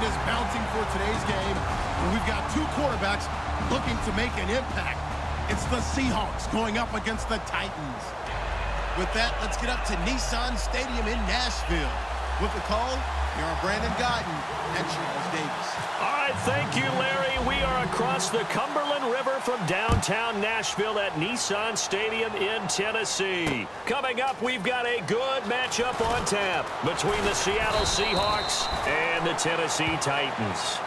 is bouncing for today's game. And we've got two quarterbacks looking to make an impact. It's the Seahawks going up against the Titans. With that, let's get up to Nissan Stadium in Nashville. With the call, you're on Brandon Guyton and Charles Davis. All right, thank you, Larry. We are across the Cumberland River from downtown Nashville at Nissan Stadium in Tennessee. Coming up, we've got a good matchup on tap between the Seattle Seahawks and the Tennessee Titans.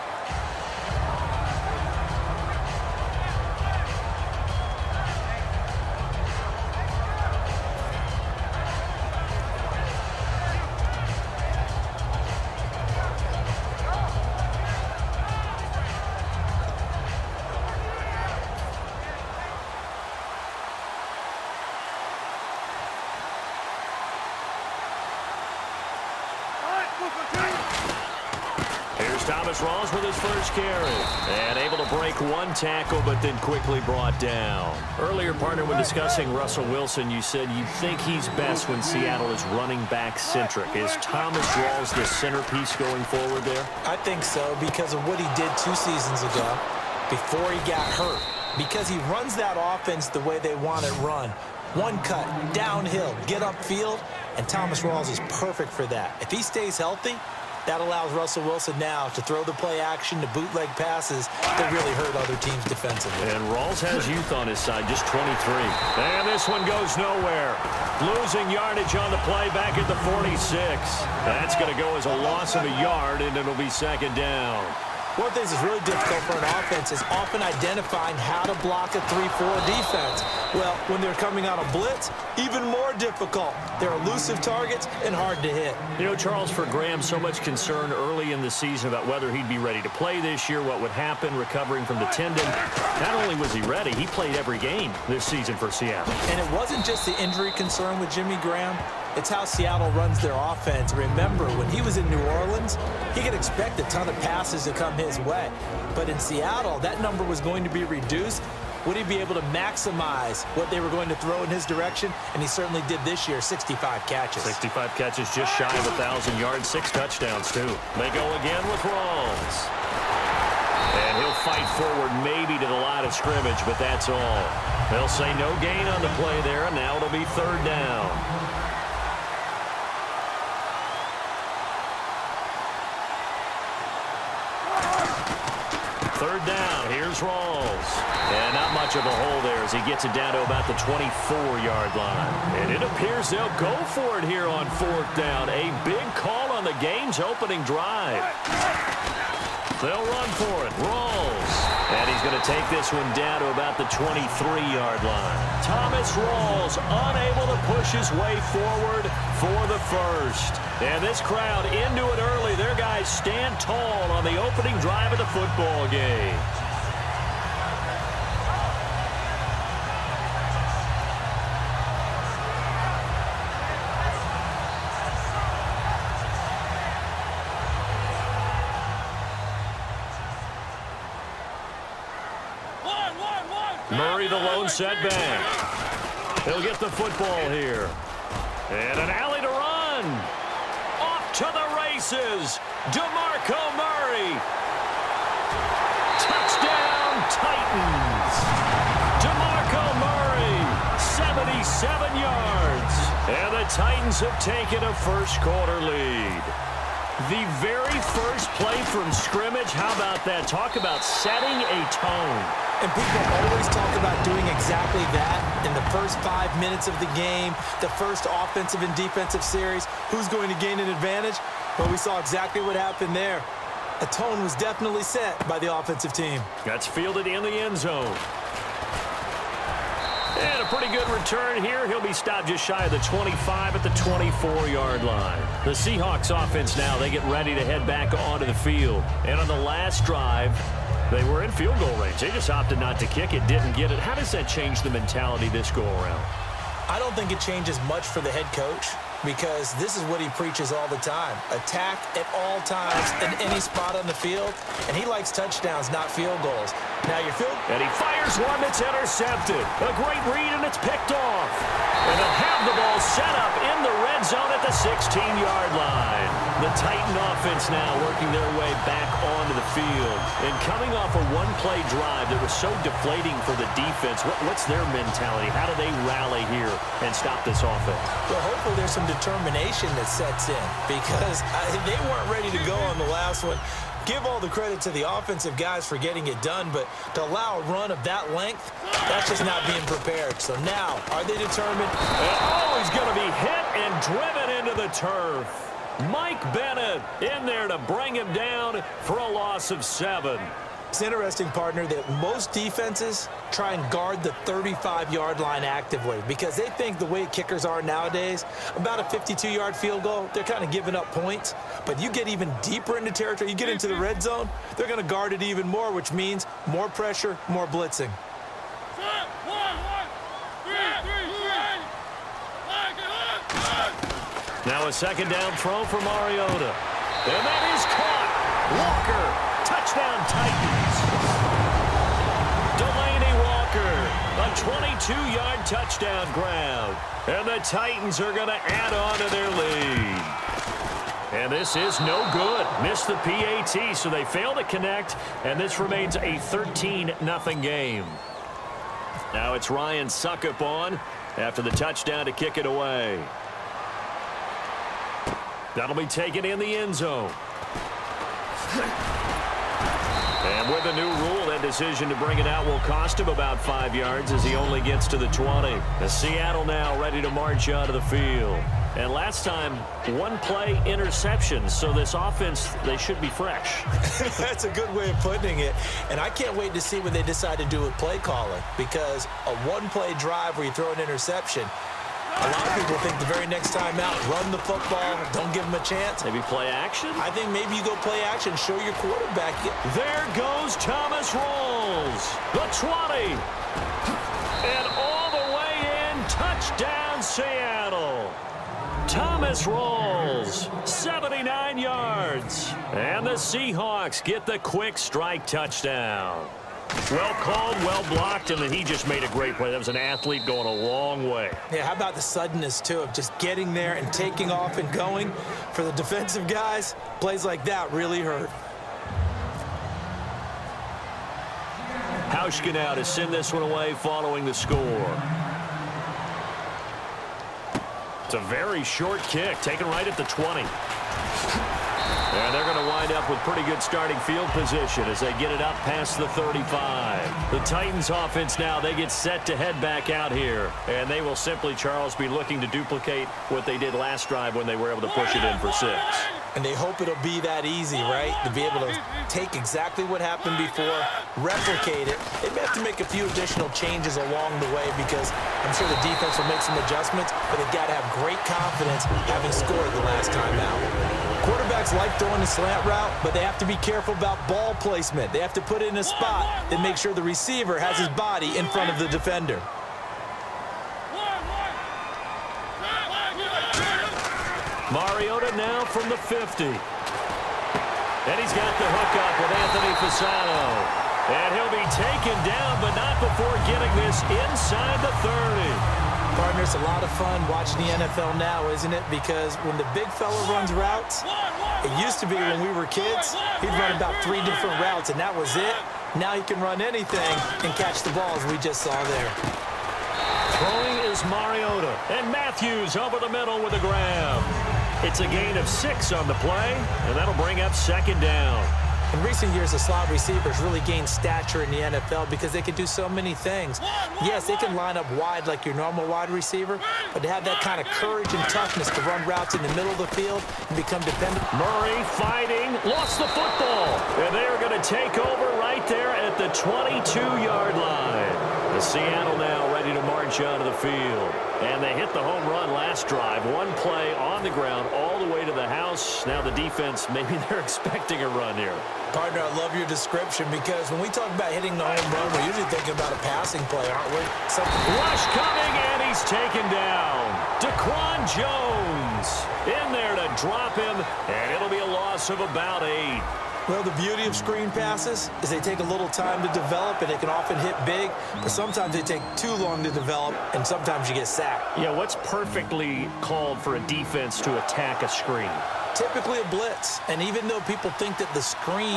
Thomas Rawls with his first carry. And able to break one tackle, but then quickly brought down. Earlier, partner, when discussing Russell Wilson, you said you think he's best when Seattle is running back-centric. Is Thomas Rawls the centerpiece going forward there? I think so because of what he did 2 seasons ago before he got hurt. Because he runs that offense the way they want it run. One cut, downhill, get upfield, and Thomas Rawls is perfect for that. If he stays healthy, that allows Russell Wilson now to throw the play action, to bootleg passes that really hurt other teams defensively. And Rawls has youth on his side, just 23. And this one goes nowhere. Losing yardage on the play back at the 46. That's going to go as a loss of a yard, and it'll be second down. One of the things that's really difficult for an offense is often identifying how to block a 3-4 defense. Well, when they're coming out of blitz, even more difficult. They're elusive targets and hard to hit. You know, Charles, for Graham, so much concern early in the season about whether he'd be ready to play this year, what would happen recovering from the tendon. Not only was he ready, he played every game this season for Seattle. And it wasn't just the injury concern with Jimmy Graham. It's how Seattle runs their offense. Remember, when he was in New Orleans, he could expect a ton of passes to come his way. But in Seattle, that number was going to be reduced. Would he be able to maximize what they were going to throw in his direction? And he certainly did this year, 65 catches. 65 catches, just shy of 1,000 yards, 6 touchdowns, too. They go again with Rawls. And he'll fight forward maybe to the line of scrimmage, but that's all. They'll say no gain on the play there, and now it'll be third down. Third down, here's Rawls. And not much of a hole there as he gets it down to about the 24-yard line. And it appears they'll go for it here on fourth down. A big call on the game's opening drive. They'll run for it. Rawls. And he's going to take this one down to about the 23-yard line. Thomas Rawls unable to push his way forward for the first. And this crowd into it early. Their guys stand tall on the opening drive of the football game. Murray, the lone setback. He'll get the football here. And an alley to run. Off to the races. DeMarco Murray. Touchdown, Titans. DeMarco Murray, 77 yards. And the Titans have taken a first-quarter lead. The very first play from scrimmage, how about that? Talk about setting a tone. And people always talk about doing exactly that in the first 5 minutes of the game, the first offensive and defensive series. Who's going to gain an advantage? Well, we saw exactly what happened there. A tone was definitely set by the offensive team. That's fielded in the end zone. And a pretty good return here. He'll be stopped just shy of the 25 at the 24-yard line. The Seahawks offense now, they get ready to head back onto the field. And on the last drive, they were in field goal range. They just opted not to kick it, didn't get it. How does that change the mentality this go-around? I don't think it changes much for the head coach because this is what he preaches all the time. Attack at all times in any spot on the field, and he likes touchdowns, not field goals. Now your field... And he fires one that's intercepted. A great read, and it's picked off. And they'll have the ball set up in the red red zone at the 16-yard line. The Titan offense now working their way back onto the field. And coming off a one-play drive that was so deflating for the defense, what's their mentality? How do they rally here and stop this offense? Well, hopefully there's some determination that sets in because they weren't ready to go on the last one. Give all the credit to the offensive guys for getting it done, but to allow a run of that length, that's just not being prepared. So now, are they determined? Oh, he's going to be hit and driven into the turf. Mike Bennett in there to bring him down for a loss of 7. It's interesting, partner, that most defenses try and guard the 35-yard line actively because they think the way kickers are nowadays, about a 52-yard field goal, they're kind of giving up points. But you get even deeper into territory, you get into the red zone, they're going to guard it even more, which means more pressure, more blitzing. Now a second down throw for Mariota. And that is caught. Walker. Touchdown, Titans. Delaney Walker, a 22-yard touchdown grab. And the Titans are going to add on to their lead. And this is no good. Missed the PAT, so they fail to connect, and this remains a 13-0 game. Now it's Ryan Suckup on after the touchdown to kick it away. That'll be taken in the end zone. And with a new rule, that decision to bring it out will cost him about 5 yards as he only gets to the 20. The Seattle now ready to march onto the field. And last time, one-play interception, so this offense, they should be fresh. That's a good way of putting it. And I can't wait to see what they decide to do with play calling because a one-play drive where you throw an interception, a lot of people think the very next time out, run the football, don't give them a chance. Maybe play action? I think maybe you go play action, show your quarterback. There goes Thomas Rawls, the 20. And all the way in, touchdown Seattle. Thomas Rawls, 79 yards. And the Seahawks get the quick strike touchdown. Well called, well blocked, and then he just made a great play. That was an athlete going a long way. Yeah, how about the suddenness, too, of just getting there and taking off and going? For the defensive guys, plays like that really hurt. Hauschka now to send this one away following the score. It's a very short kick, taken right at the 20. And they're going to wind up with pretty good starting field position as they get it up past the 35. The Titans offense now, they get set to head back out here. And they will simply, Charles, be looking to duplicate what they did last drive when they were able to push it in for 6. And they hope it'll be that easy, right? To be able to take exactly what happened before, replicate it. They may have to make a few additional changes along the way because I'm sure the defense will make some adjustments, but they've got to have great confidence having scored the last time out. Quarterbacks like throwing the slant route, but they have to be careful about ball placement. They have to put it in a spot that makes sure the receiver has his body in front of the defender. Mariota now from the 50. And he's got the hookup with Anthony Fasano. And he'll be taken down, but not before getting this inside the 30. Partner, it's a lot of fun watching the NFL now, isn't it? Because when the big fella runs routes, it used to be when we were kids, he'd run about 3 different routes, and that was it. Now he can run anything and catch the ball, as we just saw there. Throwing is Mariota, and Matthews over the middle with a grab. It's a gain of 6 on the play, and that'll bring up second down. In recent years, the slot receivers really gained stature in the NFL because they can do so many things. Yes, they can line up wide like your normal wide receiver, but to have that kind of courage and toughness to run routes in the middle of the field and become dependent. Murray fighting, lost the football, and they're going to take over right there at the 22-yard line. The Seattle now ready to march onto the field. And they hit the home run last drive. One play on the ground all the way to the house. Now the defense, maybe they're expecting a run here. Partner, I love your description because when we talk about hitting the home run, we're usually thinking about a passing play, aren't we? Rush coming, and he's taken down. Daquan Jones in there to drop him, and it'll be a loss of about 8. Well, the beauty of screen passes is they take a little time to develop, and they can often hit big, but sometimes they take too long to develop, and sometimes you get sacked. Yeah, what's perfectly called for a defense to attack a screen? Typically a blitz, and even though people think that the screen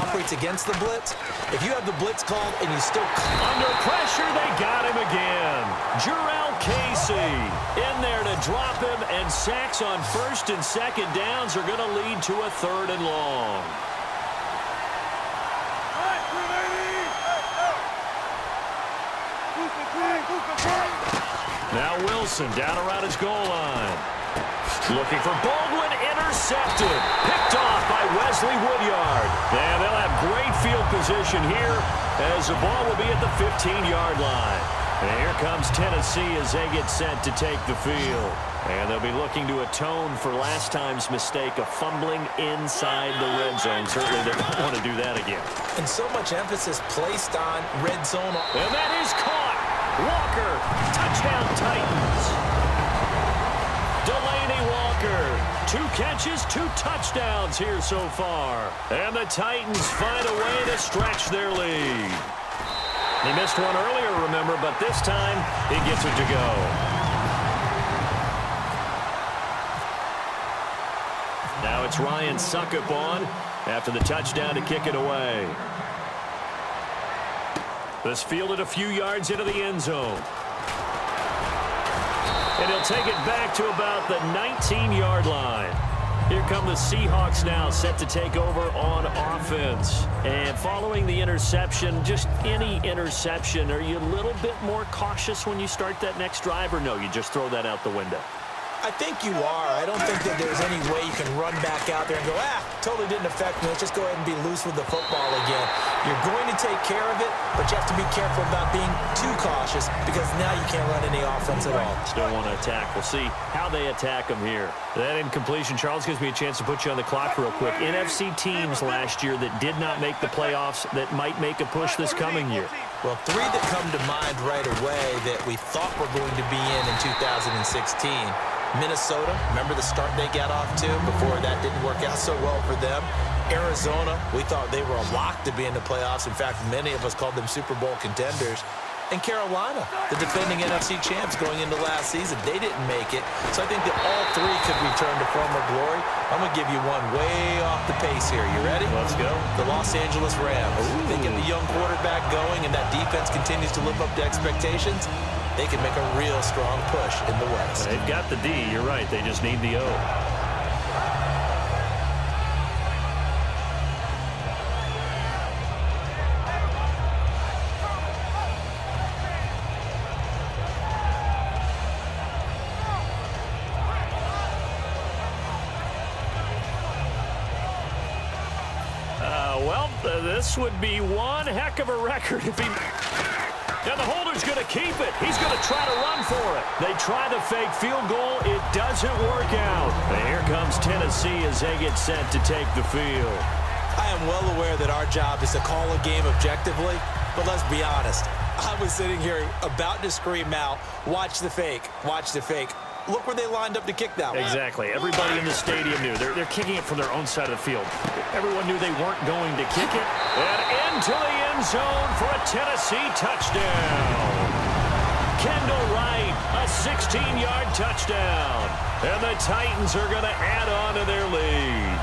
operates against the blitz, if you have the blitz called and you still... Under pressure, they got him again. Jarrell Casey in there to drop him, and sacks on first and second downs are going to lead to a 3rd and long. Now Wilson down around his goal line. Looking for Baldwin, intercepted. Picked off by Wesley Woodyard. And they'll have great field position here as the ball will be at the 15-yard line. And here comes Tennessee as they get set to take the field. And they'll be looking to atone for last time's mistake of fumbling inside the red zone. Certainly they don't want to do that again. And so much emphasis placed on red zone. And that is caught. Walker, touchdown Titans. Delaney Walker, 2 catches, 2 touchdowns here so far. And the Titans find a way to stretch their lead. He missed one earlier, remember, but this time he gets it to go. Now it's Ryan Suckup on after the touchdown to kick it away. This fielded a few yards into the end zone. And he'll take it back to about the 19-yard line. Here come the Seahawks now, set to take over on offense. And following the interception, just any interception, are you a little bit more cautious when you start that next drive, or no, you just throw that out the window? I think you are. I don't think that there's any way you can run back out there and go, totally didn't affect me. Let's just go ahead and be loose with the football again. You're going to take care of it, but you have to be careful about being too cautious because now you can't run any offense at all. Still want to attack. We'll see how they attack them here. That incompletion, Charles, gives me a chance to put you on the clock real quick. NFC teams last year that did not make the playoffs that might make a push this coming year. Well, 3 that come to mind right away that we thought were going to be in 2016. Minnesota, remember the start they got off to before that didn't work out so well for them. Arizona, we thought they were a lock to be in the playoffs. In fact, many of us called them Super Bowl contenders. And Carolina, the defending NFC champs going into last season, they didn't make it. So I think that all 3 could return to former glory. I'm going to give you one way off the pace here. You ready? Let's go. The Los Angeles Rams. Ooh. They get the young quarterback going, and that defense continues to live up to expectations. They can make a real strong push in the West. They've got the D. You're right. They just need the O. This would be one heck of a record if he... Now the holder's going to keep it. He's going to try to run for it. They try the fake field goal. It doesn't work out. And here comes Tennessee as they get set to take the field. I am well aware that our job is to call a game objectively, but let's be honest. I was sitting here about to scream out, watch the fake, watch the fake. Look where they lined up to kick that one. Exactly. Everybody in the stadium knew. They're kicking it from their own side of the field. Everyone knew they weren't going to kick it. And into the end zone for a Tennessee touchdown. Kendall Wright, a 16-yard touchdown. And the Titans are going to add on to their lead.